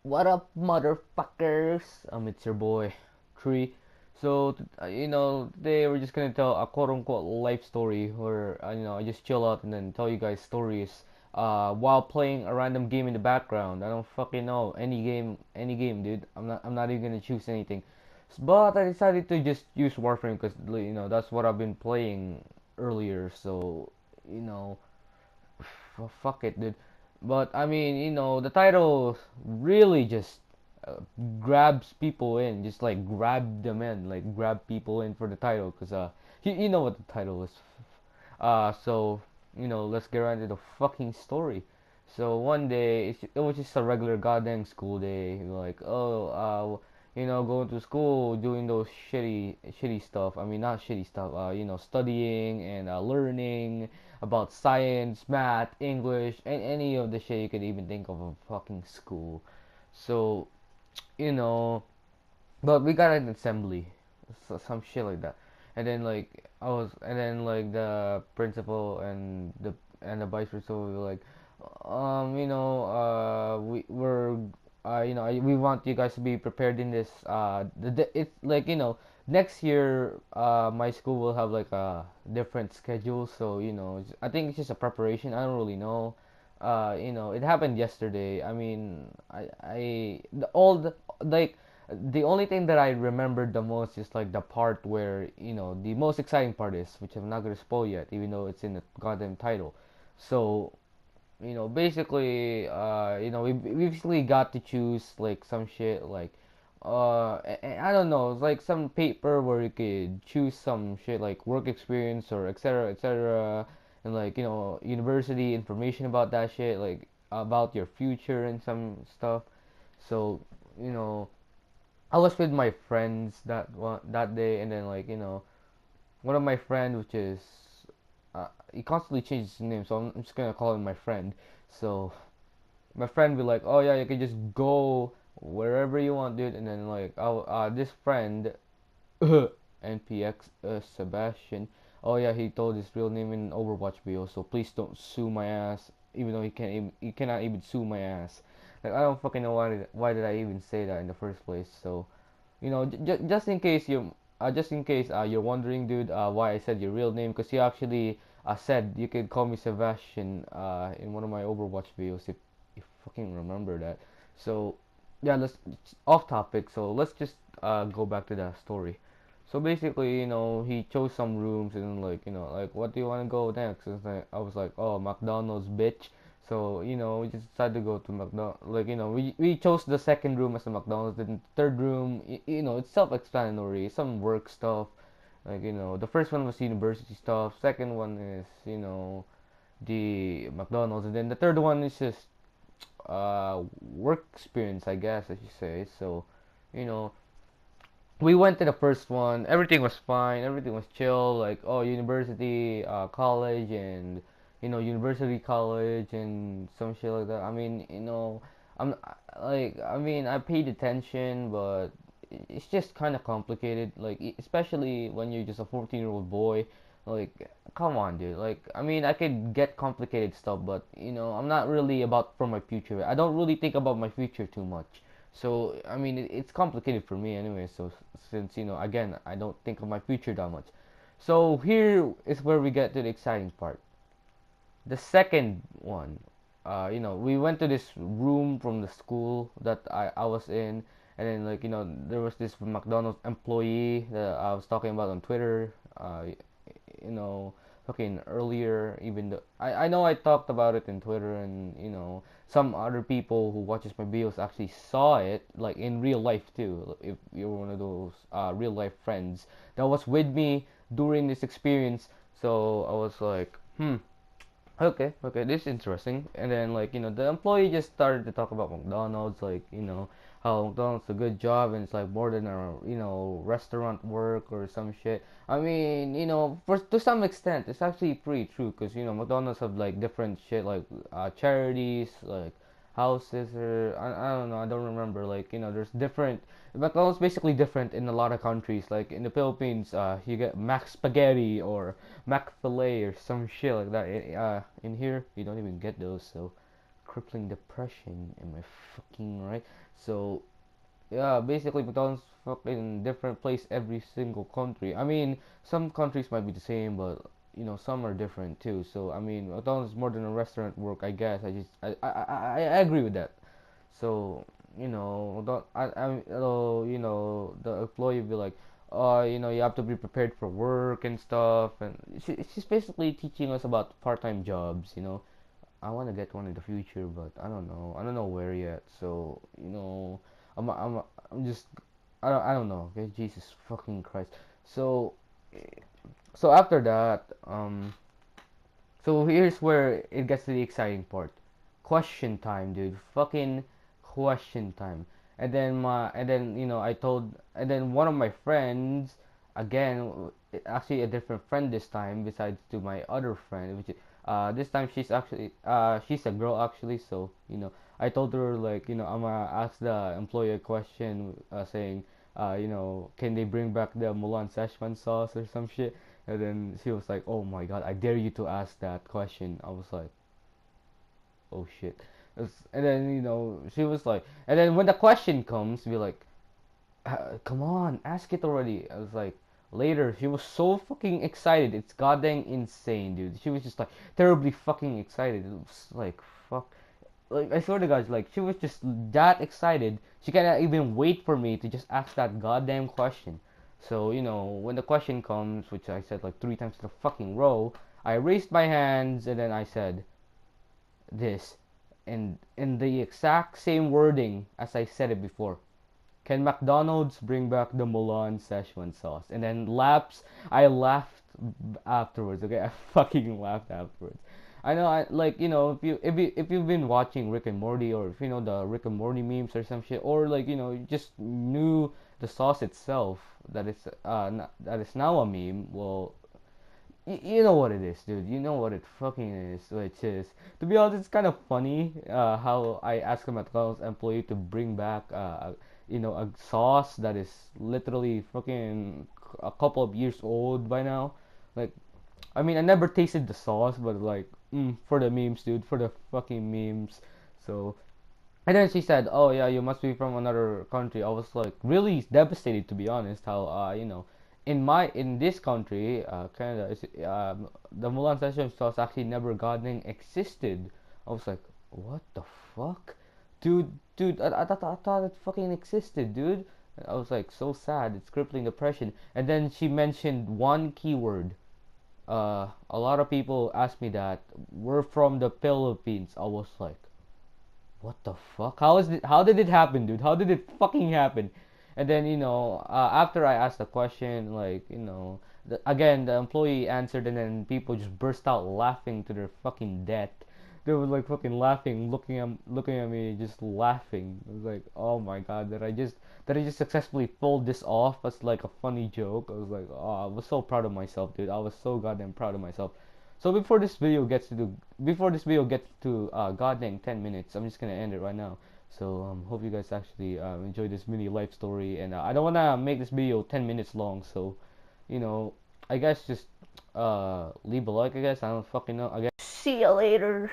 What up, motherfuckers? It's your boy, Tree. So, today we're just gonna tell a quote unquote life story where, I just chill out and then tell you guys stories while playing a random game in the background. I don't fucking know. Any game, dude. I'm not even gonna choose anything. But I decided to just use Warframe because, that's what I've been playing earlier. So, you know, fuck it, dude. But I mean, the title really just uh, grabs people in, just like grab them in, like grab people in for the title, cause you know what the title is. So let's get right into the fucking story. So one day, it was just a regular goddamn school day. Like, going to school, doing those shitty stuff. I mean, not shitty stuff. Studying and learning about science, math, English, and any of the shit you could even think of fucking school. So, you know, but we got an assembly, so, some shit like that. And then like the principal and the vice principal were like, we want you guys to be prepared in this. It's like next year, my school will have like a different schedule, so I think it's just a preparation. I don't really know. It happened yesterday. I mean, like the only thing that I remembered the most is like the part where the most exciting part is, which I'm not gonna spoil yet, even though it's in the goddamn title. So basically, we basically got to choose like some shit like, I don't know, it's like some paper where you could choose some shit like work experience or etc. etc. And like university information about that shit, like about your future and some stuff. So you know, I was with my friends that day, and then like one of my friend, which is he constantly changes his name, so I'm just gonna call him my friend. So my friend be like, "Oh yeah, you can just go wherever you want, dude." And then like, this friend, NPX Sebastian. Oh yeah, he told his real name in Overwatch video, so please don't sue my ass. Even though he cannot even sue my ass. Like I don't fucking know why did I even say that in the first place. So just in case you're wondering, dude, why I said your real name, because you actually said you could call me Sebastian in one of my Overwatch videos if you fucking remember that. So yeah, let's off topic. So let's just go back to the story. So basically, he chose some rooms and like, like what do you want to go next? And like, I was like, oh, McDonald's, bitch. So we just decided to go to McDonald's. Like we chose the second room as the McDonald's. Then the third room, it's self-explanatory. Some work stuff. Like the first one was university stuff. Second one is the McDonald's, and then the third one is just work experience, I guess I should say. So you know we went to the first one. Everything was fine. Everything was chill. Like, oh, university, college, and university college and some shit like that. I mean, I'm I mean, I paid attention, but it's just kind of complicated. Like, especially when you're just a 14-year-old boy. Like, come on, dude. Like, I mean, I could get complicated stuff, but I'm not really about for my future. I don't really think about my future too much. So I mean, it's complicated for me anyway. So since again, I don't think of my future that much. So here is where we get to the exciting part. The second one, we went to this room from the school that I was in, and then like there was this McDonald's employee that I was talking about on Twitter. You know, fucking earlier, even though I know I talked about it in Twitter, and some other people who watches my videos actually saw it like in real life too. If you're one of those real life friends that was with me during this experience, so I was like, okay, this is interesting. And then like the employee just started to talk about McDonald's, like how McDonald's a good job and it's like more than a restaurant work or some shit. I mean for to some extent it's actually pretty true because McDonald's have like different shit like charities, like houses, or I don't know, I don't remember, like there's different. McDonald's basically different in a lot of countries. Like in the Philippines, you get Mac Spaghetti or Mac Filet or some shit like that. In here, you don't even get those. So crippling depression. Am I fucking right? So yeah, basically McDonald's fucking different place every single country. I mean, some countries might be the same, but some are different too. So I mean, McDonald's is more than a restaurant work, I guess. I agree with that. So don't the employee will be like, oh, you have to be prepared for work and stuff, and she's basically teaching us about part-time jobs. I want to get one in the future, but I don't know where yet. So I'm I'm I'm just I don't know. Okay, Jesus fucking Christ. So so after that, so here's where it gets to the exciting part. Question time, dude. Fucking question time. And then and then one of my friends, again, actually a different friend this time, besides to my other friend, which this time she's a girl actually. So I told her like I'm gonna ask the employee a question, saying can they bring back the Mulan Szechuan sauce or some shit. And then she was like, "Oh my God, I dare you to ask that question." I was like, "Oh shit." And then she was like, and then when the question comes, be like, "Come on, ask it already." I was like, later, she was so fucking excited. It's goddamn insane, dude. She was just like terribly fucking excited. It was like, fuck. Like I swear to God, like she was just that excited. She cannot even wait for me to just ask that goddamn question. So when the question comes, which I said like 3 times in a fucking row, I raised my hands and then I said this, and in the exact same wording as I said it before. Can McDonald's bring back the Mulan Szechuan sauce? And then I laughed afterwards. Okay, I fucking laughed afterwards. I know, I like if you've been watching Rick and Morty, or if you know the Rick and Morty memes or some shit, or like you just knew the sauce itself that is now a meme. Well, you know what it is, dude. You know what it fucking is, which is, to be honest, it's kind of funny how I asked a McDonald's employee to bring back a sauce that is literally fucking a couple of years old by now. Like, I mean, I never tasted the sauce, but like, for the memes, dude, for the fucking memes. So, and then she said, "Oh yeah, you must be from another country." I was like really devastated, to be honest. How in this country, Canada, the Mulan session sauce actually never gotten existed. I was like, what the fuck, dude, I thought it fucking existed, dude. I was like so sad. It's crippling depression. And then she mentioned one keyword. A lot of people ask me that we're from the Philippines. I was like, what the fuck? How did it happen, dude? How did it fucking happen? And then after I asked the question, like again the employee answered, and then people just burst out laughing to their fucking death. They were like fucking laughing, looking at me, just laughing. It was like, oh my God, that I just successfully pulled this off as like a funny joke. I was like, oh, I was so proud of myself, dude. I was so goddamn proud of myself. So before this video gets to goddamn 10 minutes, I'm just gonna end it right now. So hope you guys actually enjoy this mini life story, and I don't wanna make this video 10 minutes long. So you know, I guess just leave a like. I guess I don't fucking know. I guess see you later.